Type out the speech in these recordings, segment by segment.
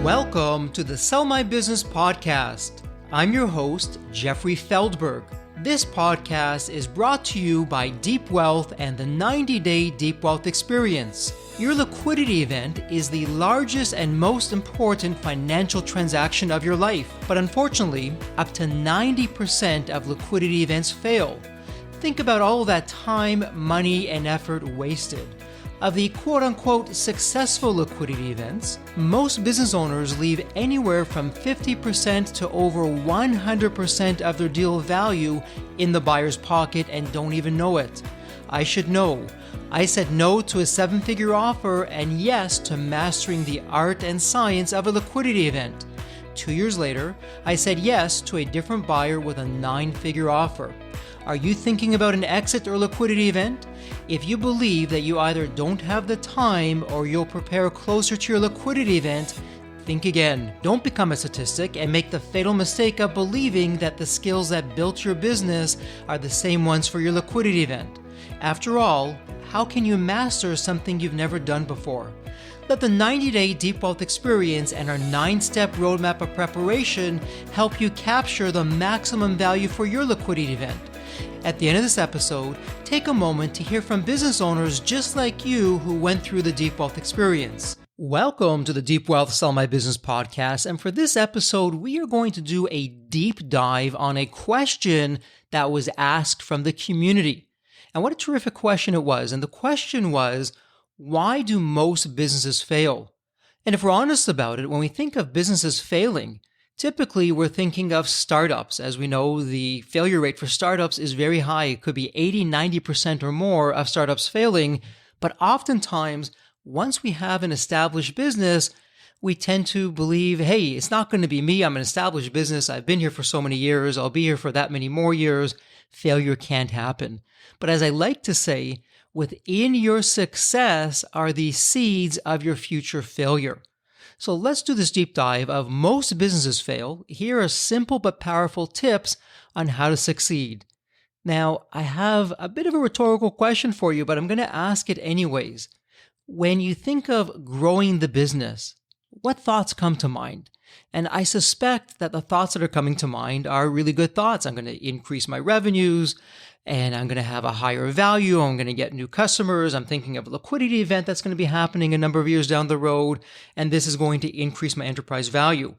Welcome to the Sell My Business podcast. I'm your host, Jeffrey Feldberg. This podcast is brought to you by Deep Wealth and the 90-Day Deep Wealth Experience. Your liquidity event is the largest and most important financial transaction of your life, but unfortunately, up to 90% of liquidity events fail. Think about all that time, money, and effort wasted. Of the quote-unquote successful liquidity events, most business owners leave anywhere from 50% to over 100% of their deal value in the buyer's pocket and don't even know it. I should know. I said no to a seven-figure offer and yes to mastering the art and science of a liquidity event. 2 years later, I said yes to a different buyer with a nine-figure offer. Are you thinking about an exit or liquidity event? If you believe that you either don't have the time or you'll prepare closer to your liquidity event, think again. Don't become a statistic and make the fatal mistake of believing that the skills that built your business are the same ones for your liquidity event. After all, how can you master something you've never done before? Let the 90-Day Deep Wealth Experience and our 9-step roadmap of preparation help you capture the maximum value for your liquidity event. At the end of this episode, take a moment to hear from business owners just like you who went through the Deep Wealth Experience. Welcome to the Deep Wealth Sell My Business podcast, and for this episode, we are going to do a deep dive on a question that was asked from the community. And what a terrific question it was. And the question was, why do most businesses fail? And if we're honest about it, when we think of businesses failing, typically we're thinking of startups. As we know, the failure rate for startups is very high. It could be 80-90% or more of startups failing. But oftentimes, once we have an established business, we tend to believe, hey, it's not going to be me. I'm an established business. I've been here for so many years. I'll be here for that many more years. Failure can't happen. But as I like to say, within your success are the seeds of your future failure. So let's do this deep dive of most businesses fail. Here are simple but powerful tips on how to succeed. Now, I have a bit of a rhetorical question for you, but I'm going to ask it anyways. When you think of growing the business, what thoughts come to mind? And I suspect that the thoughts that are coming to mind are really good thoughts. I'm going to increase my revenues, and I'm going to have a higher value. I'm going to get new customers. I'm thinking of a liquidity event that's going to be happening a number of years down the road, and this is going to increase my enterprise value.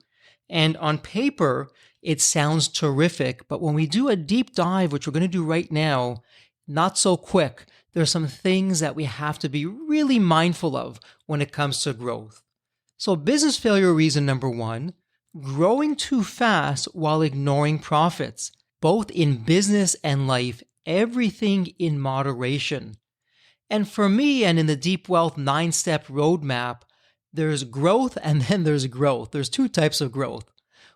And on paper, it sounds terrific, but when we do a deep dive, which we're going to do right now, not so quick, there's some things that we have to be really mindful of when it comes to growth. So business failure reason number one, growing too fast while ignoring profits. Both in business and life, everything in moderation. And for me, and in the Deep Wealth 9-step roadmap, there's growth and then there's growth. There's two types of growth.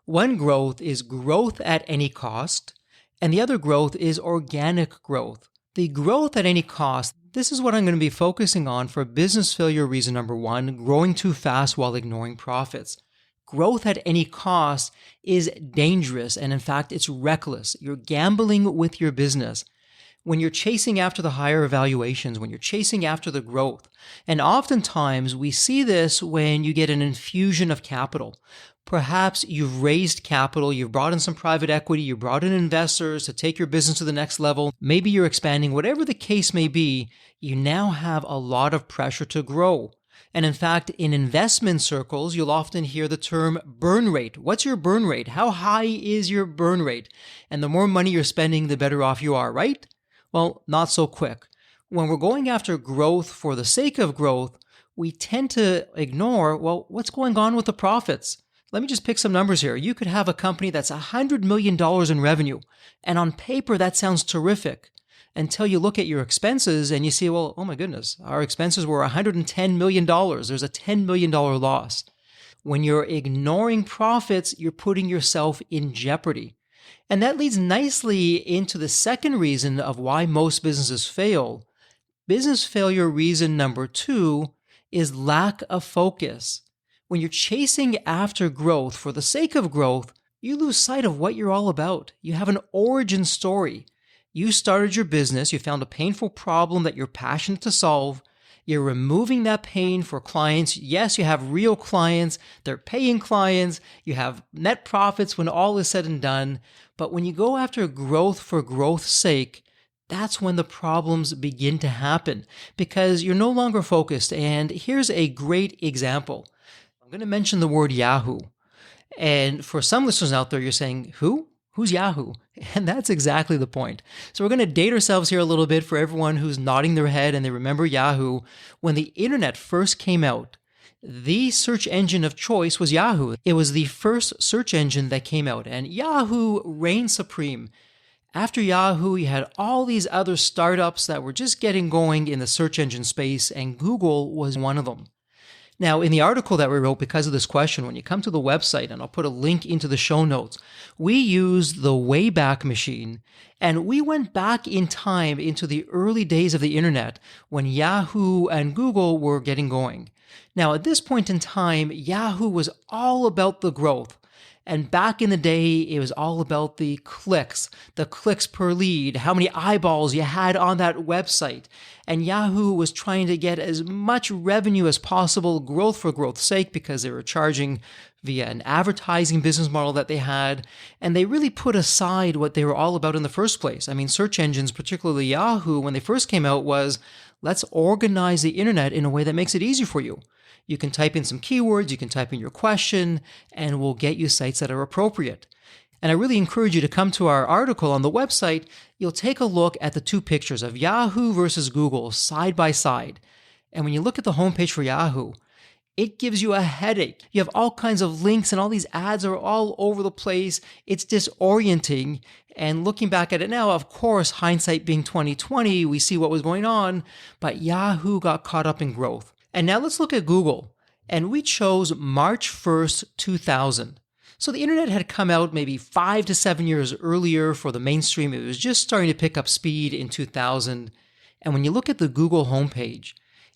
One growth is growth at any cost, and the other growth is organic growth. The growth at any cost, this is what I'm going to be focusing on for business failure reason number one, growing too fast while ignoring profits. Growth at any cost is dangerous, and in fact, it's reckless. You're gambling with your business. When you're chasing after the higher valuations, when you're chasing after the growth, and oftentimes we see this when you get an infusion of capital. Perhaps you've raised capital, you've brought in some private equity, you brought in investors to take your business to the next level. Maybe you're expanding, whatever the case may be, you now have a lot of pressure to grow. And in fact, in investment circles, you'll often hear the term burn rate. What's your burn rate? How high is your burn rate? And the more money you're spending, the better off you are, right? Well, not so quick. When we're going after growth for the sake of growth, we tend to ignore, well, what's going on with the profits? Let me just pick some numbers here. You could have a company that's $100 million in revenue, and on paper, that sounds terrific. Until you look at your expenses and you see, well, oh my goodness, our expenses were $110 million. There's a $10 million loss. When you're ignoring profits, you're putting yourself in jeopardy. And that leads nicely into the second reason of why most businesses fail. Business failure reason number two is lack of focus. When you're chasing after growth for the sake of growth, you lose sight of what you're all about. You have an origin story. You started your business, you found a painful problem that you're passionate to solve, You're removing that pain for clients. Yes, you have real clients. They're paying clients. You have net profits when all is said and done. But when you go after growth for growth's sake, that's when the problems begin to happen because you're no longer focused. And here's a great example. I'm going to mention the word Yahoo. And for some listeners out there, you're saying, who? Who's Yahoo? And that's exactly the point. So we're going to date ourselves here a little bit for everyone who's nodding their head and they remember Yahoo. When the internet first came out, the search engine of choice was Yahoo. It was the first search engine that came out, and Yahoo reigned supreme. After Yahoo, you had all these other startups that were just getting going in the search engine space, and Google was one of them. Now, in the article that we wrote because of this question, when you come to the website, and I'll put a link into the show notes, we used the Wayback Machine, and we went back in time into the early days of the internet when Yahoo and Google were getting going. Now, at this point in time, Yahoo was all about the growth. And back in the day, it was all about the clicks per lead, how many eyeballs you had on that website. And Yahoo was trying to get as much revenue as possible, growth for growth's sake, because they were charging via an advertising business model that they had. And they really put aside what they were all about in the first place. I mean, search engines, particularly Yahoo, when they first came out was, let's organize the internet in a way that makes it easy for you. You can type in some keywords, you can type in your question, and we'll get you sites that are appropriate. And I really encourage you to come to our article on the website. You'll take a look at the two pictures of Yahoo versus Google side by side. And when you look at the homepage for Yahoo, it gives you a headache. You have all kinds of links and all these ads are all over the place. It's disorienting. And looking back at it now, of course, hindsight being 2020, we see what was going on, but Yahoo got caught up in growth. And now let's look at Google. And we chose March 1st, 2000. So the internet had come out maybe 5 to 7 years earlier for the mainstream. It was just starting to pick up speed in 2000. And when you look at the Google homepage,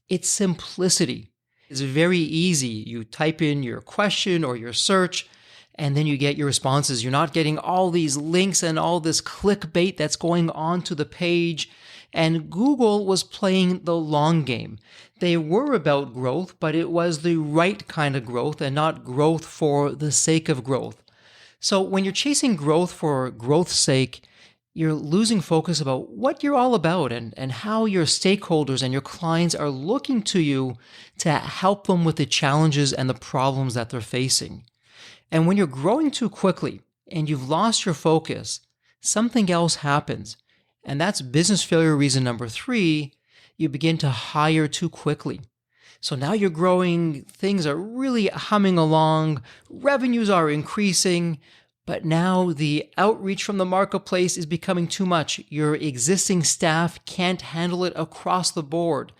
its simplicity is very easy. You type in your question or your search, and then you get your responses. You're not getting all these links and all this clickbait that's going on to the page. And Google was playing the long game. They were about growth, but it was the right kind of growth and not growth for the sake of growth. So when you're chasing growth for growth's sake, you're losing focus about what you're all about and how your stakeholders and your clients are looking to you to help them with the challenges and the problems that they're facing. And when you're growing too quickly and you've lost your focus, something else happens. And that's business failure reason number 3. You begin to hire too quickly. So now you're growing, things are really humming along, revenues are increasing, but now the outreach from the marketplace is becoming too much. Your existing staff can't handle it across the board.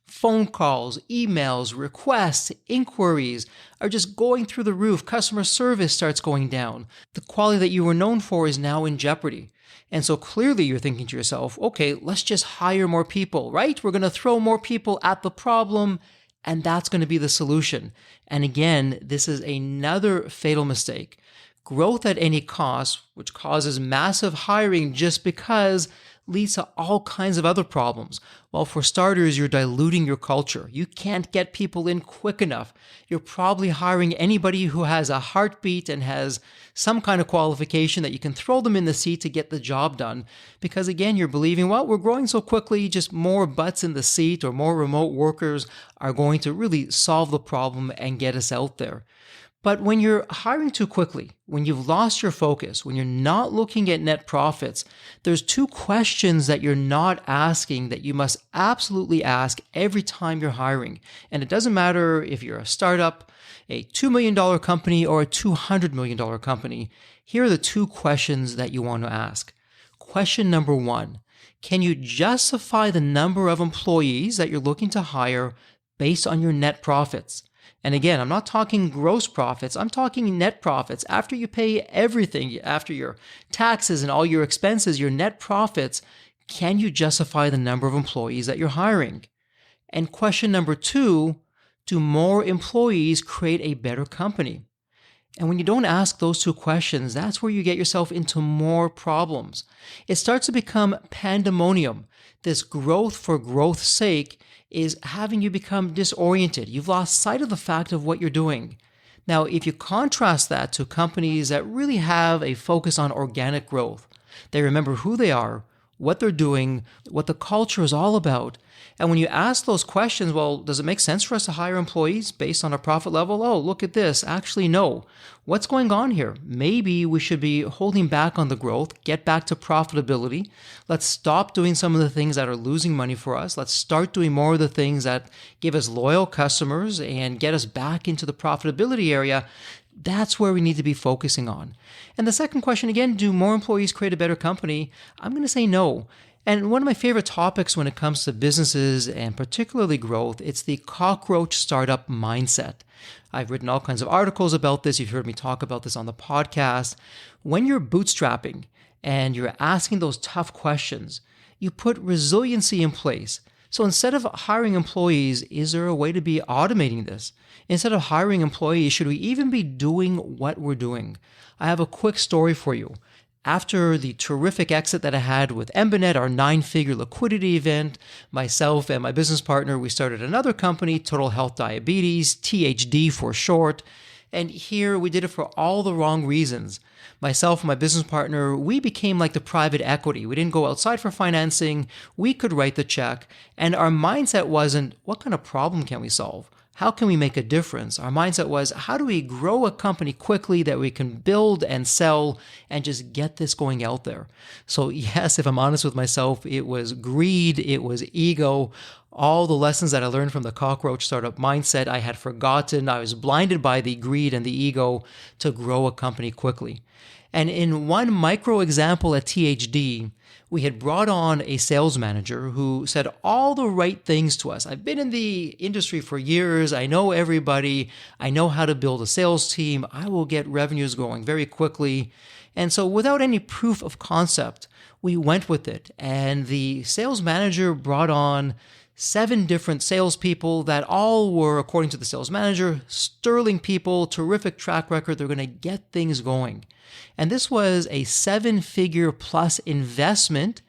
Phone calls, emails, requests, inquiries are just going through the roof. Customer service starts going down. The quality that you were known for is now in jeopardy. And so clearly you're thinking to yourself, okay, let's just hire more people, right? We're going to throw more people at the problem, and that's going to be the solution. And again, this is another fatal mistake. Growth at any cost, which causes massive hiring just because, leads to all kinds of other problems. Well, for starters, you're diluting your culture. You can't get people in quick enough. You're probably hiring anybody who has a heartbeat and has some kind of qualification that you can throw them in the seat to get the job done. Because again, you're believing, well, we're growing so quickly, just more butts in the seat or more remote workers are going to really solve the problem and get us out there. But when you're hiring too quickly, when you've lost your focus, when you're not looking at net profits, there's 2 questions that you're not asking that you must absolutely ask every time you're hiring. And it doesn't matter if you're a startup, a $2 million company, or a $200 million company. Here are the 2 questions that you want to ask. Question number 1, can you justify the number of employees that you're looking to hire based on your net profits? And again, I'm not talking gross profits. I'm talking net profits. After you pay everything, after your taxes and all your expenses, your net profits, can you justify the number of employees that you're hiring? And question number 2, do more employees create a better company? And when you don't ask those two questions, that's where you get yourself into more problems. It starts to become pandemonium. This growth for growth's sake is having you become disoriented. You've lost sight of the fact of what you're doing. Now, if you contrast that to companies that really have a focus on organic growth, they remember who they are, what they're doing, what the culture is all about. And when you ask those questions, well, does it make sense for us to hire employees based on our profit level? Oh, look at this. Actually, no. What's going on here? Maybe we should be holding back on the growth, get back to profitability. Let's stop doing some of the things that are losing money for us. Let's start doing more of the things that give us loyal customers and get us back into the profitability area. That's where we need to be focusing on. And the second question, again, do more employees create a better company? I'm going to say no. And one of my favorite topics when it comes to businesses and particularly growth, it's the cockroach startup mindset. I've written all kinds of articles about this. You've heard me talk about this on the podcast. When you're bootstrapping and you're asking those tough questions, you put resiliency in place. So instead of hiring employees, is there a way to be automating this? Instead of hiring employees, should we even be doing what we're doing? I have a quick story for you. After the terrific exit that I had with Embanet, our 9-figure liquidity event, myself and my business partner, we started another company, Total Health Diabetes, THD for short. And here we did it for all the wrong reasons. Myself and my business partner, we became like the private equity. We didn't go outside for financing. We could write the check. And our mindset wasn't, what kind of problem can we solve? How can we make a difference? Our mindset was, how do we grow a company quickly that we can build and sell and just get this going out there? So yes, if I'm honest with myself, it was greed, it was ego. All the lessons that I learned from the cockroach startup mindset, I had forgotten. I was blinded by the greed and the ego to grow a company quickly. And in one micro example at THD, we had brought on a sales manager who said all the right things to us. I've been in the industry for years. I know everybody. I know how to build a sales team. I will get revenues growing very quickly. And so without any proof of concept, we went with it. And the sales manager brought on 7 different salespeople that all were, according to the sales manager, sterling people, terrific track record. They're going to get things going. And this was a 7-figure plus investment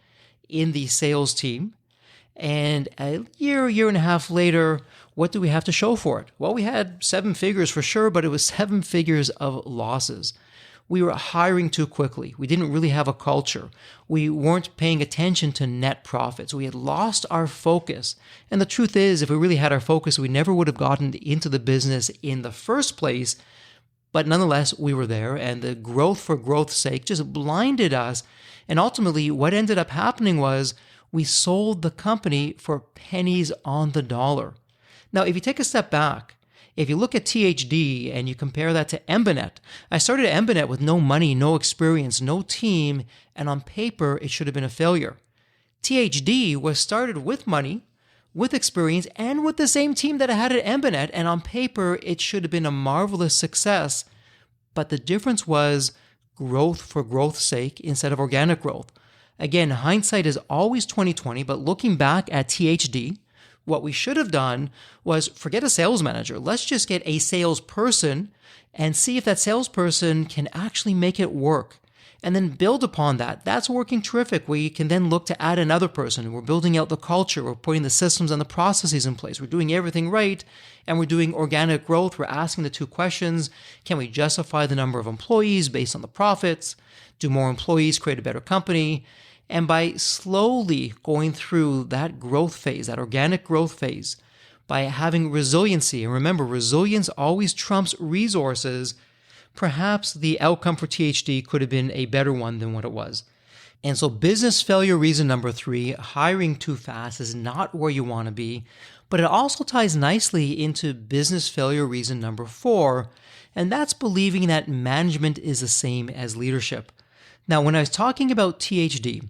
in the sales team. And a year and a half later, what do we have to show for it? Well, we had 7 figures for sure, but it was 7 figures of losses. We were hiring too quickly. We didn't really have a culture. We weren't paying attention to net profits. We had lost our focus. And the truth is, if we really had our focus, we never would have gotten into the business in the first place. But nonetheless, we were there, and the growth for growth's sake just blinded us. And ultimately, what ended up happening was we sold the company for pennies on the dollar. Now, if you take a step back, if you look at THD and you compare that to Embanet, I started Embanet with no money, no experience, no team, and on paper, it should have been a failure. THD was started with money, with experience, and with the same team that I had at Embanet, and on paper, it should have been a marvelous success. But the difference was growth for growth's sake instead of organic growth. Again, hindsight is always 20/20, but looking back at THD, what we should have done was forget a sales manager. Let's just get a salesperson and see if that salesperson can actually make it work. And then build upon that. That's working terrific. We can then look to add another person. We're building out the culture. We're putting the systems and the processes in place. We're doing everything right. And we're doing organic growth. We're asking the 2 questions. Can we justify the number of employees based on the profits? Do more employees create a better company? And by slowly going through that growth phase, that organic growth phase, by having resiliency, and remember, resilience always trumps resources, perhaps the outcome for THD could have been a better one than what it was. And so business failure reason number 3, hiring too fast is not where you want to be, but it also ties nicely into business failure reason number 4, and that's believing that management is the same as leadership. Now, when I was talking about THD,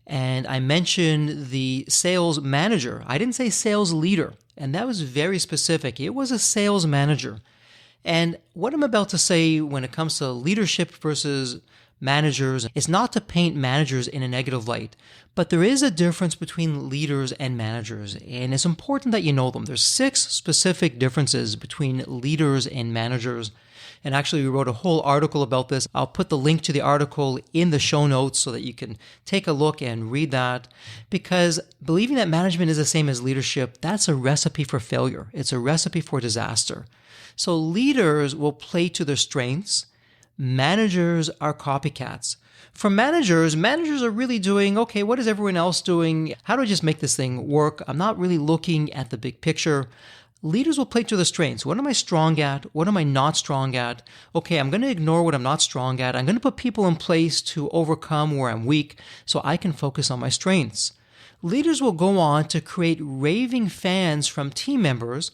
and I mentioned the sales manager, I didn't say sales leader, and that was very specific. It was a sales manager. And what I'm about to say when it comes to leadership versus managers is not to paint managers in a negative light, but there is a difference between leaders and managers, and it's important that you know them. There's 6 specific differences between leaders and managers. And actually, we wrote a whole article about this. I'll put the link to the article in the show notes so that you can take a look and read that. Because believing that management is the same as leadership, that's a recipe for failure. It's a recipe for disaster. So leaders will play to their strengths. Managers are copycats. For managers are really doing, okay, what is everyone else doing? How do I just make this thing work? I'm not really looking at the big picture. Leaders will play to their strengths. What am I strong at? What am I not strong at? Okay, I'm going to ignore what I'm not strong at. I'm going to put people in place to overcome where I'm weak so I can focus on my strengths. Leaders will go on to create raving fans from team members,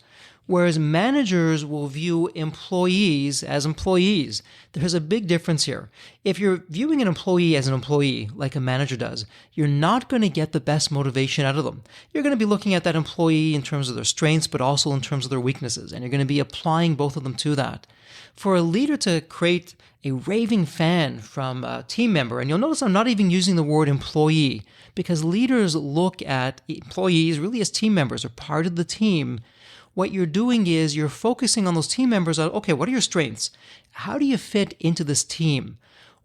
whereas managers will view employees as employees. There's a big difference here. If you're viewing an employee as an employee, like a manager does, you're not going to get the best motivation out of them. You're going to be looking at that employee in terms of their strengths, but also in terms of their weaknesses, and you're going to be applying both of them to that. For a leader to create a raving fan from a team member, and you'll notice I'm not even using the word employee, because leaders look at employees really as team members or part of the team. What you're doing is you're focusing on those team members on, okay, what are your strengths? How do you fit into this team?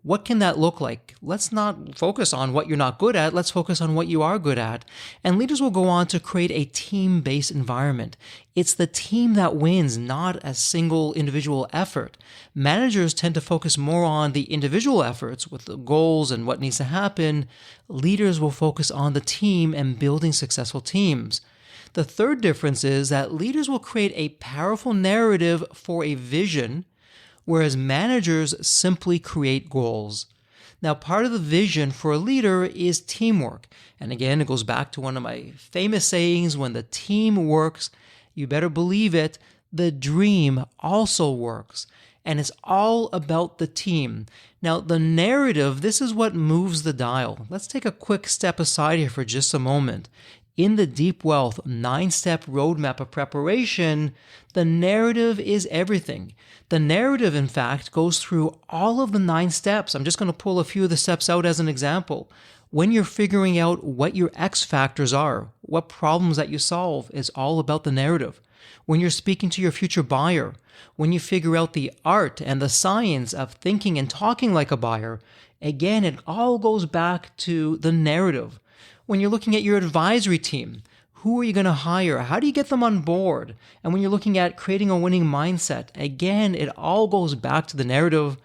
What can that look like? Let's not focus on what you're not good at. Let's focus on what you are good at. And leaders will go on to create a team-based environment. It's the team that wins, not a single individual effort. Managers tend to focus more on the individual efforts with the goals and what needs to happen. Leaders will focus on the team and building successful teams. The third difference is that leaders will create a powerful narrative for a vision, whereas managers simply create goals. Now, part of the vision for a leader is teamwork. And again, it goes back to one of my famous sayings, when the team works, you better believe it, the dream also works. And it's all about the team. Now, the narrative, this is what moves the dial. Let's take a quick step aside here for just a moment. In the Deep Wealth 9-step roadmap of preparation, the narrative is everything. The narrative, in fact, goes through all of the 9 steps. I'm just going to pull a few of the steps out as an example. When you're figuring out what your X factors are, what problems that you solve, is all about the narrative. When you're speaking to your future buyer, when you figure out the art and the science of thinking and talking like a buyer, again, it all goes back to the narrative. When you're looking at your advisory team, who are you going to hire? How do you get them on board? And when you're looking at creating a winning mindset, again, it all goes back to the narrative.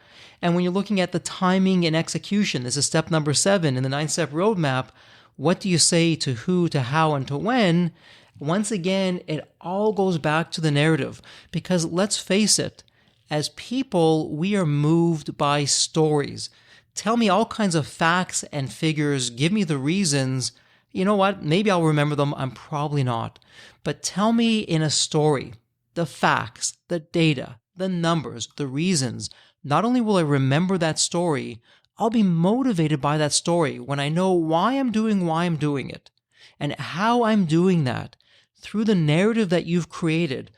And when you're looking at the timing and execution, this is step number 7 in the 9-step roadmap. What do you say to who, to how, and to when? Once again, it all goes back to the narrative. Because let's face it, as people, we are moved by stories. Tell me all kinds of facts and figures. Give me the reasons. You know what? Maybe I'll remember them. I'm probably not. But tell me in a story, the facts, the data, the numbers, the reasons. Not only will I remember that story, I'll be motivated by that story when I know why I'm doing it, and how I'm doing that through the narrative that you've created.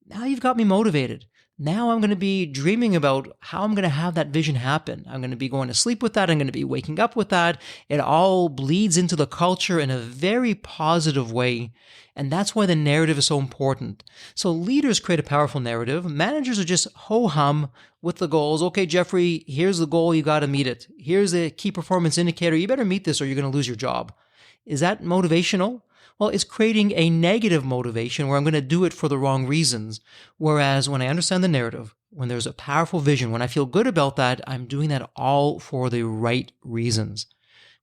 Now you've got me motivated. Now I'm going to be dreaming about how I'm going to have that vision happen. I'm going to be going to sleep with that. I'm going to be waking up with that. It all bleeds into the culture in a very positive way. And that's why the narrative is so important. So leaders create a powerful narrative. Managers are just ho-hum with the goals. Okay, Jeffrey, here's the goal. You got to meet it. Here's the key performance indicator. You better meet this or you're going to lose your job. Is that motivational? Well, it's creating a negative motivation where I'm going to do it for the wrong reasons. Whereas when I understand the narrative, when there's a powerful vision, when I feel good about that, I'm doing that all for the right reasons.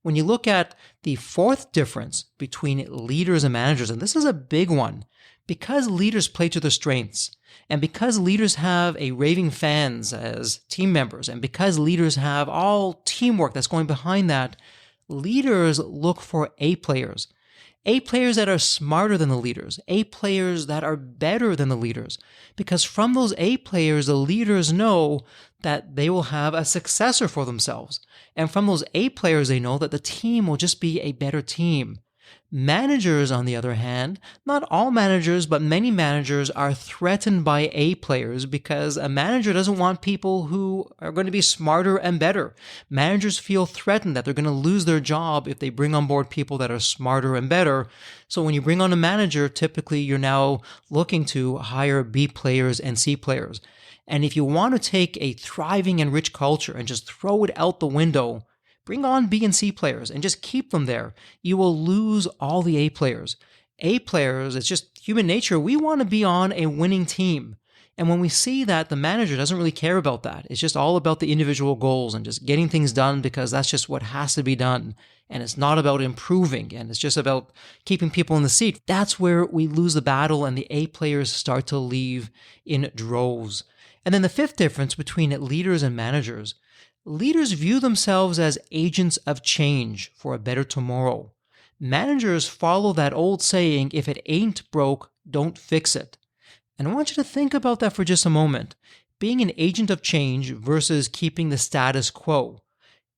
When you look at the fourth difference between leaders and managers, and this is a big one, because leaders play to their strengths, and because leaders have a raving fans as team members, and because leaders have all teamwork that's going behind that, leaders look for A players. A players that are smarter than the leaders, A players that are better than the leaders, because from those A players, the leaders know that they will have a successor for themselves. And from those A players, they know that the team will just be a better team. Managers, on the other hand, not all managers, but many managers are threatened by A players because a manager doesn't want people who are going to be smarter and better. Managers feel threatened that they're going to lose their job if they bring on board people that are smarter and better. So when you bring on a manager, typically you're now looking to hire B players and C players. And if you want to take a thriving and rich culture and just throw it out the window, bring on B and C players and just keep them there. You will lose all the A players. A players, it's just human nature. We want to be on a winning team. And when we see that the manager doesn't really care about that, it's just all about the individual goals and just getting things done because that's just what has to be done. And it's not about improving and it's just about keeping people in the seat. That's where we lose the battle and the A players start to leave in droves. And then the fifth difference between leaders and managers. Leaders view themselves as agents of change for a better tomorrow. Managers follow that old saying, if it ain't broke, don't fix it. And I want you to think about that for just a moment. Being an agent of change versus keeping the status quo.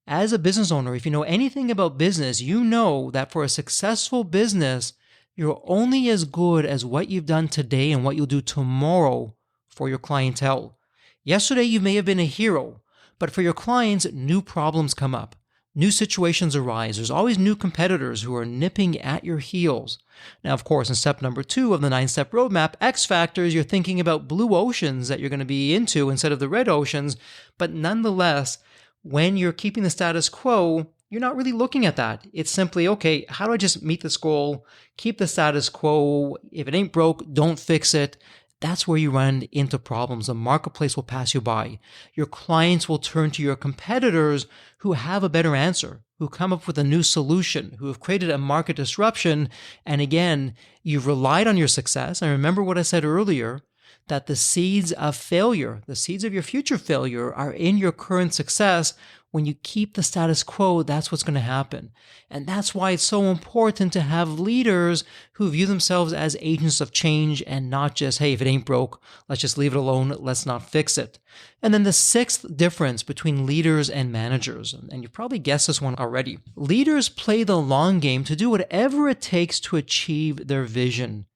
As a business owner, if you know anything about business, you know that for a successful business, you're only as good as what you've done today and what you'll do tomorrow for your clientele. Yesterday, you may have been a hero, but for your clients, new problems come up. New situations arise. There's always new competitors who are nipping at your heels. Now, of course, in step number 2 of the 9-step roadmap, X factors, you're thinking about blue oceans that you're going to be into instead of the red oceans. But nonetheless, when you're keeping the status quo, you're not really looking at that. It's simply, okay, how do I just meet this goal? Keep the status quo. If it ain't broke, don't fix it. That's where you run into problems. The marketplace will pass you by. Your clients will turn to your competitors who have a better answer, who come up with a new solution, who have created a market disruption. And again, you've relied on your success. And remember what I said earlier, that the seeds of failure, the seeds of your future failure are in your current success. When you keep the status quo, that's what's going to happen. And that's why it's so important to have leaders who view themselves as agents of change and not just, hey, if it ain't broke, let's just leave it alone. Let's not fix it. And then the sixth difference between leaders and managers, and you probably guessed this one already. Leaders play the long game to do whatever it takes to achieve their vision.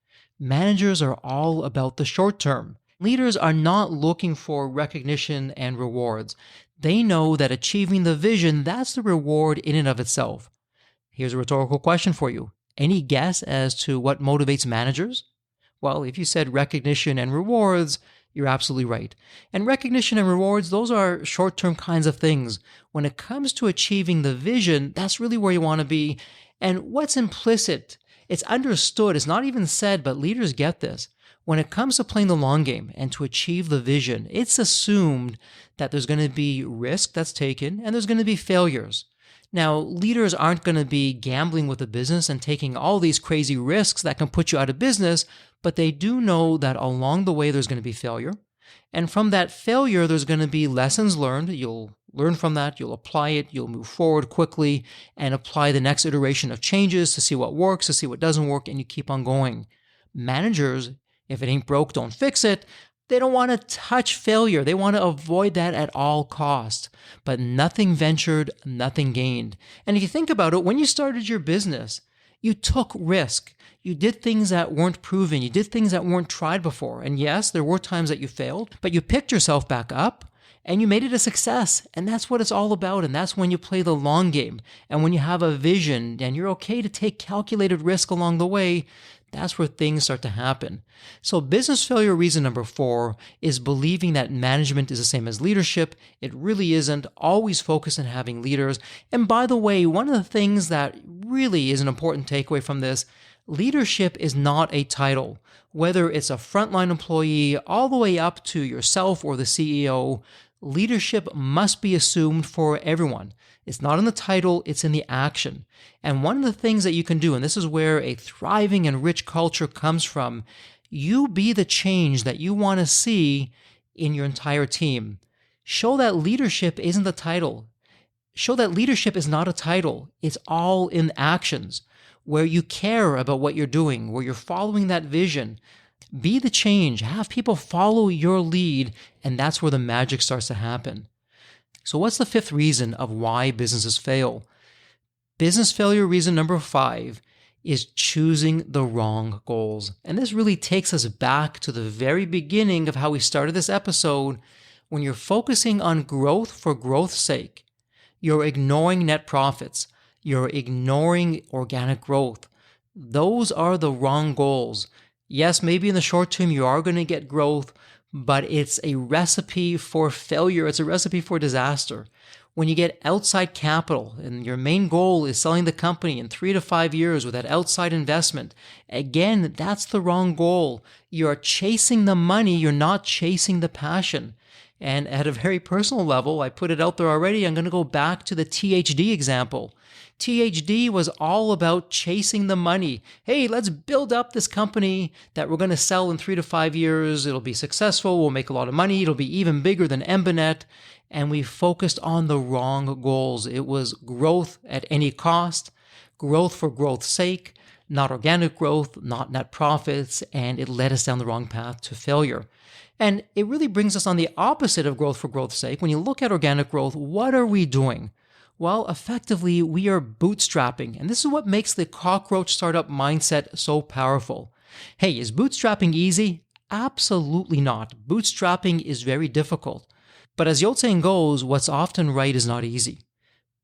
Managers are all about the short term. Leaders are not looking for recognition and rewards. They know that achieving the vision, that's the reward in and of itself. Here's a rhetorical question for you. Any guess as to what motivates managers? Well, if you said recognition and rewards, you're absolutely right. And recognition and rewards, those are short-term kinds of things. When it comes to achieving the vision, that's really where you want to be. And what's implicit? It's understood, it's not even said, but leaders get this. When it comes to playing the long game and to achieve the vision, it's assumed that there's going to be risk that's taken and there's going to be failures. Now, leaders aren't going to be gambling with the business and taking all these crazy risks that can put you out of business, but they do know that along the way there's going to be failure. And from that failure, there's going to be lessons learned. You'll learn from that, you'll apply it, you'll move forward quickly and apply the next iteration of changes to see what works, to see what doesn't work, and you keep on going. Managers, if it ain't broke, don't fix it. They don't want to touch failure. They want to avoid that at all costs. But nothing ventured, nothing gained. And if you think about it, when you started your business, you took risk. You did things that weren't proven. You did things that weren't tried before. And yes, there were times that you failed, but you picked yourself back up and you made it a success. And that's what it's all about. And that's when you play the long game. And when you have a vision and you're okay to take calculated risk along the way, that's where things start to happen. So business failure reason number 4 is believing that management is the same as leadership. It really isn't. Always focus on having leaders. And by the way, one of the things that really is an important takeaway from this, leadership is not a title. Whether it's a frontline employee all the way up to yourself or the CEO, leadership must be assumed for everyone. It's not in the title, it's in the action. And one of the things that you can do, and this is where a thriving and rich culture comes from, you be the change that you want to see in your entire team. Show that leadership isn't the title. Show that leadership is not a title. It's all in actions, where you care about what you're doing, where you're following that vision. Be the change. Have people follow your lead, and that's where the magic starts to happen. So what's the 5th reason of why businesses fail? Business failure reason number 5 is choosing the wrong goals. And this really takes us back to the very beginning of how we started this episode. When you're focusing on growth for growth's sake, you're ignoring net profits, you're ignoring organic growth. Those are the wrong goals. Yes, maybe in the short term you are going to get growth, but it's a recipe for failure. It's a recipe for disaster. When you get outside capital and your main goal is selling the company in 3 to 5 years with that outside investment, again, that's the wrong goal. You're chasing the money. You're not chasing the passion. And at a very personal level, I put it out there already. I'm going to go back to the THD example. THD was all about chasing the money. Hey, let's build up this company that we're going to sell in 3 to 5 years. It'll be successful. We'll make a lot of money. It'll be even bigger than Embanet. And we focused on the wrong goals. It was growth at any cost, growth for growth's sake, not organic growth, not net profits, and it led us down the wrong path to failure. And it really brings us on the opposite of growth for growth's sake. When you look at organic growth, what are we doing? Well, effectively, we are bootstrapping. And this is what makes the cockroach startup mindset so powerful. Hey, is bootstrapping easy? Absolutely not. Bootstrapping is very difficult. But as the old saying goes, what's often right is not easy.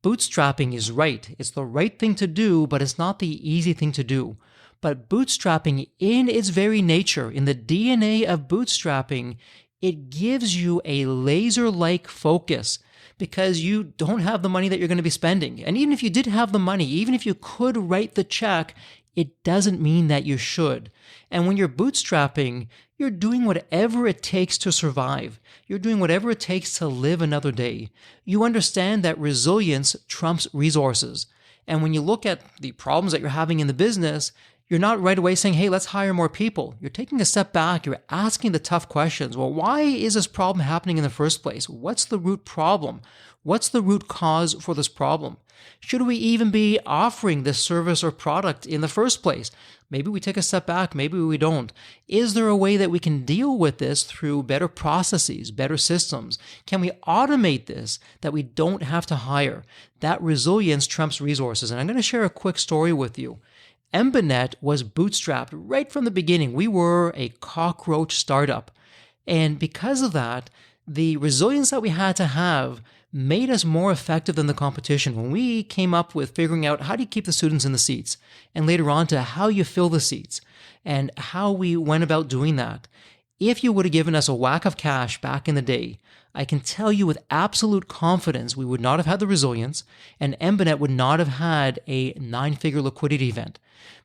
Bootstrapping is right. It's the right thing to do, but it's not the easy thing to do. But bootstrapping, in its very nature, in the DNA of bootstrapping, it gives you a laser-like focus because you don't have the money that you're going to be spending. And even if you did have the money, even if you could write the check, it doesn't mean that you should. And when you're bootstrapping, you're doing whatever it takes to survive. You're doing whatever it takes to live another day. You understand that resilience trumps resources. And when you look at the problems that you're having in the business, you're not right away saying, hey, let's hire more people. You're taking a step back. You're asking the tough questions. Well, why is this problem happening in the first place? What's the root problem? What's the root cause for this problem? Should we even be offering this service or product in the first place? Maybe we take a step back. Maybe we don't. Is there a way that we can deal with this through better processes, better systems? Can we automate this that we don't have to hire? That resilience trumps resources. And I'm going to share a quick story with you. Embanet was bootstrapped right from the beginning. We were a cockroach startup. And because of that, the resilience that we had to have made us more effective than the competition when we came up with figuring out how do you keep the students in the seats, and later on to how you fill the seats and how we went about doing that. If you would have given us a whack of cash back in the day, I can tell you with absolute confidence we would not have had the resilience, and Embanet would not have had a 9-figure liquidity event.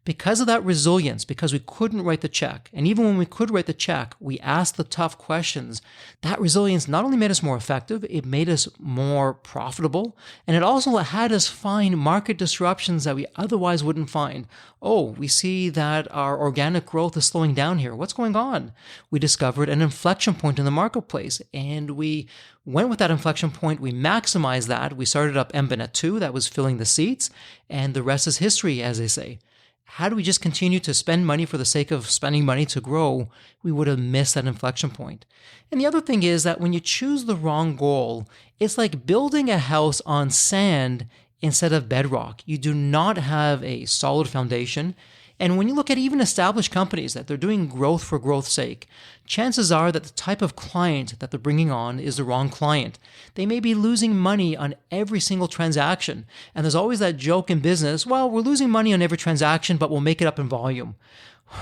Because of that resilience, because we couldn't write the check, and even when we could write the check, we asked the tough questions, that resilience not only made us more effective, it made us more profitable, and it also had us find market disruptions that we otherwise wouldn't find. Oh, we see that our organic growth is slowing down here. What's going on? We discovered an inflection point in the marketplace, and we went with that inflection point. We maximized that. We started up Embanet 2 that was filling the seats, and the rest is history, as they say. Had we just continued to spend money for the sake of spending money to grow, we would have missed that inflection point. And the other thing is that when you choose the wrong goal, it's like building a house on sand instead of bedrock. You do not have a solid foundation. And when you look at even established companies that they're doing growth for growth's sake, chances are that the type of client that they're bringing on is the wrong client. They may be losing money on every single transaction. And there's always that joke in business, well, we're losing money on every transaction, but we'll make it up in volume.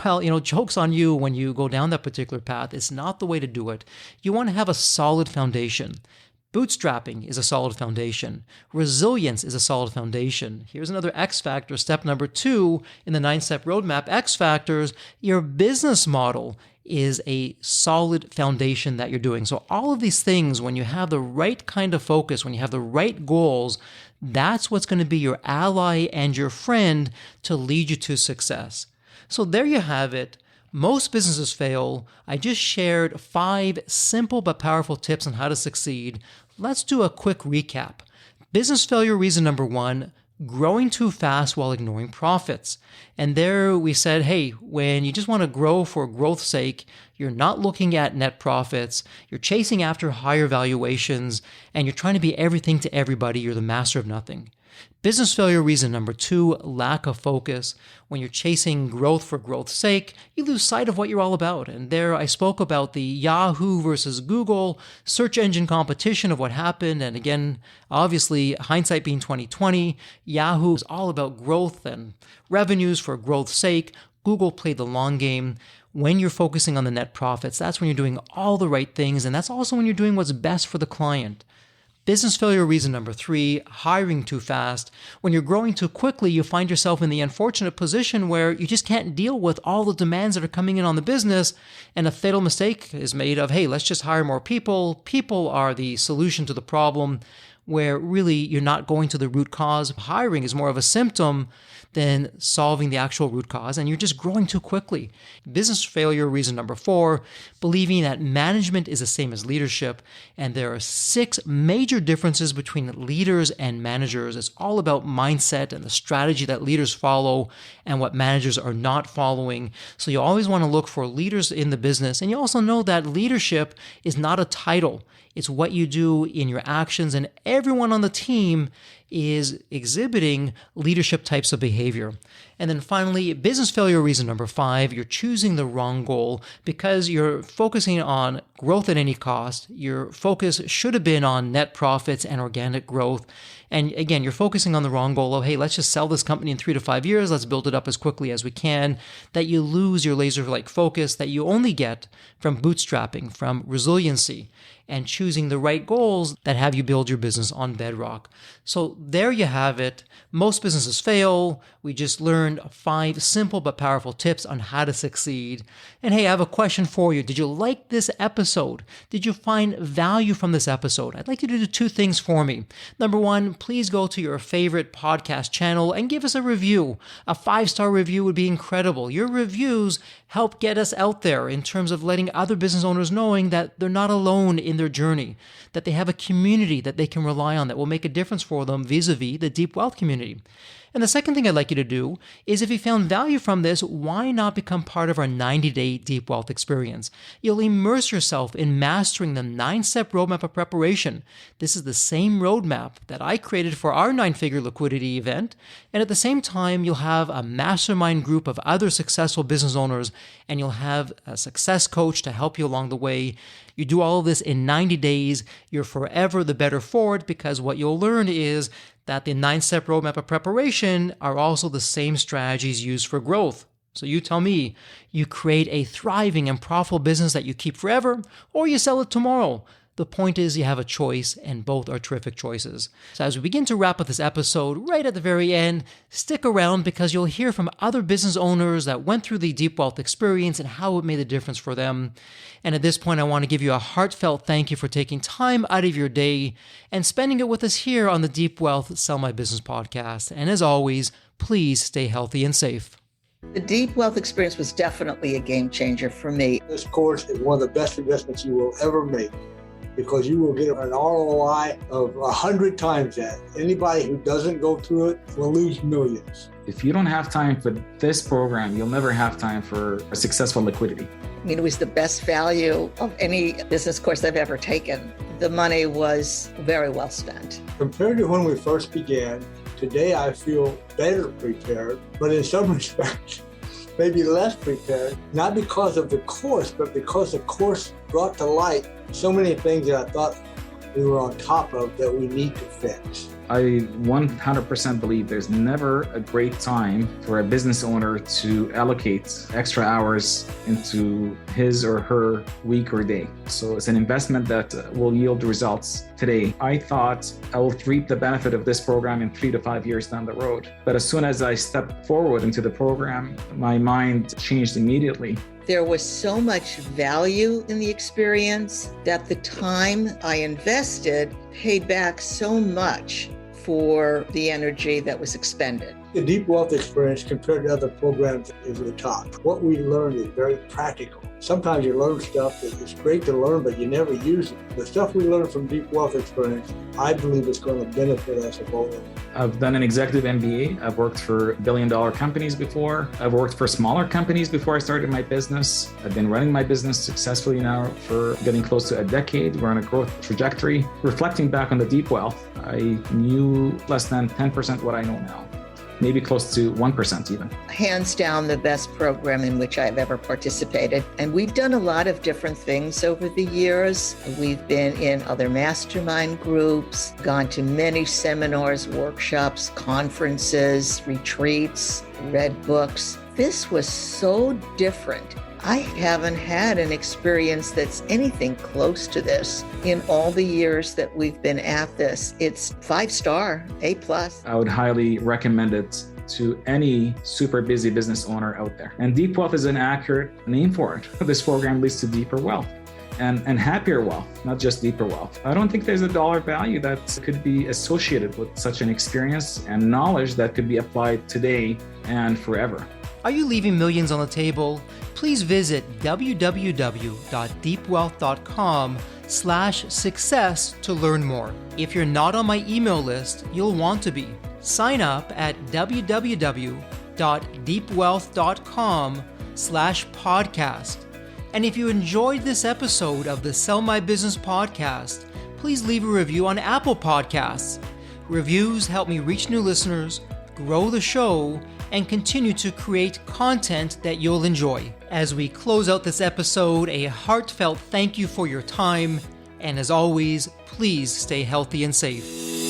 Well, joke's on you when you go down that particular path. It's not the way to do it. You want to have a solid foundation. Bootstrapping is a solid foundation. Resilience is a solid foundation. Here's another X factor, step number 2 in the 9-step roadmap. X factors, your business model is a solid foundation that you're doing. So all of these things, when you have the right kind of focus, when you have the right goals, that's what's going to be your ally and your friend to lead you to success. So there you have it. Most businesses fail. I just shared 5 simple but powerful tips on how to succeed. Let's do a quick recap. Business failure reason number 1, growing too fast while ignoring profits. And there we said, hey, when you just want to grow for growth's sake, you're not looking at net profits, you're chasing after higher valuations, and you're trying to be everything to everybody, you're the master of nothing. Business failure reason number 2, lack of focus. When you're chasing growth for growth's sake, you lose sight of what you're all about. And there I spoke about the Yahoo versus Google search engine competition of what happened. And again, obviously, hindsight being 2020, Yahoo is all about growth and revenues for growth's sake. Google played the long game. When you're focusing on the net profits, that's when you're doing all the right things. And that's also when you're doing what's best for the client. Business failure reason number 3, hiring too fast. When you're growing too quickly, you find yourself in the unfortunate position where you just can't deal with all the demands that are coming in on the business, and a fatal mistake is made of, hey, let's just hire more people. People are the solution to the problem, where really you're not going to the root cause. Hiring is more of a symptom than solving the actual root cause, and you're just growing too quickly. Business failure reason number 4, believing that management is the same as leadership, and there are 6 major differences between leaders and managers. It's all about mindset and the strategy that leaders follow and what managers are not following. So you always want to look for leaders in the business, and you also know that leadership is not a title. It's what you do in your actions, and everyone on the team is exhibiting leadership types of behavior. And then finally, business failure reason number 5, you're choosing the wrong goal because you're focusing on growth at any cost. Your focus should have been on net profits and organic growth. And again, you're focusing on the wrong goal of, hey, let's just sell this company in 3 to 5 years. Let's build it up as quickly as we can. That you lose your laser-like focus that you only get from bootstrapping, from resiliency, and choosing the right goals that have you build your business on bedrock. So there you have it. Most businesses fail. We just learned 5 simple but powerful tips on how to succeed. And hey, I have a question for you. Did you like this episode? Did you find value from this episode? I'd like you to do 2 things for me. Number 1, please go to your favorite podcast channel and give us a review. A 5-star review would be incredible. Your reviews help get us out there in terms of letting other business owners knowing that they're not alone in their journey, that they have a community that they can rely on that will make a difference for them vis-a-vis the deep wealth community. And the second thing I'd like you to do is, if you found value from this, why not become part of our 90-day deep wealth experience? You'll immerse yourself in mastering the 9-step roadmap of preparation. This is the same roadmap that I created for our 9-figure liquidity event. And at the same time, you'll have a mastermind group of other successful business owners, and you'll have a success coach to help you along the way. You do all of this in 90 days, you're forever the better for it, because what you'll learn is that the 9-step roadmap of preparation are also the same strategies used for growth. So you tell me, you create a thriving and profitable business that you keep forever, or you sell it tomorrow. The point is you have a choice, and both are terrific choices. So as we begin to wrap up this episode, right at the very end, stick around because you'll hear from other business owners that went through the deep wealth experience and how it made a difference for them. And at this point, I want to give you a heartfelt thank you for taking time out of your day and spending it with us here on the Deep Wealth Sell My Business podcast. And as always, please stay healthy and safe. The Deep Wealth experience was definitely a game changer for me. This course is one of the best investments you will ever make, because you will get an ROI of 100 times that. Anybody who doesn't go through it will lose millions. If you don't have time for this program, you'll never have time for a successful liquidity. I mean, it was the best value of any business course I've ever taken. The money was very well spent. Compared to when we first began, today I feel better prepared, but in some respects, maybe less prepared, not because of the course, but because the course brought to light so many things that I thought we were on top of that we need to fix. I 100% believe there's never a great time for a business owner to allocate extra hours into his or her week or day. So it's an investment that will yield results today. I thought I will reap the benefit of this program in 3 to 5 years down the road. But as soon as I stepped forward into the program, my mind changed immediately. There was so much value in the experience that the time I invested paid back so much for the energy that was expended. The Deep Wealth experience compared to other programs is the top. What we learned is very practical. sometimes you learn stuff that it's great to learn, but you never use it. The stuff we learn from deep wealth experience, I believe it's going to benefit us both. I've done an executive MBA. I've worked for billion-dollar companies before. I've worked for smaller companies before I started my business. I've been running my business successfully now for getting close to a decade. We're on a growth trajectory. Reflecting back on the deep wealth, I knew less than 10% what I know now. Maybe close to 1% even. Hands down, the best program in which I've ever participated. And we've done a lot of different things over the years. We've been in other mastermind groups, gone to many seminars, workshops, conferences, retreats, read books. This was so different. I haven't had an experience that's anything close to this in all the years that we've been at this. It's 5-star, A+. I would highly recommend it to any super busy business owner out there. And deep wealth is an accurate name for it. This program leads to deeper wealth and happier wealth, not just deeper wealth. I don't think there's a dollar value that could be associated with such an experience and knowledge that could be applied today and forever. Are you leaving millions on the table? Please visit www.deepwealth.com/success to learn more. If you're not on my email list, you'll want to be. Sign up at www.deepwealth.com/podcast. And if you enjoyed this episode of the Sell My Business podcast, please leave a review on Apple Podcasts. Reviews help me reach new listeners, grow the show, and continue to create content that you'll enjoy. As we close out this episode, a heartfelt thank you for your time, and as always, please stay healthy and safe.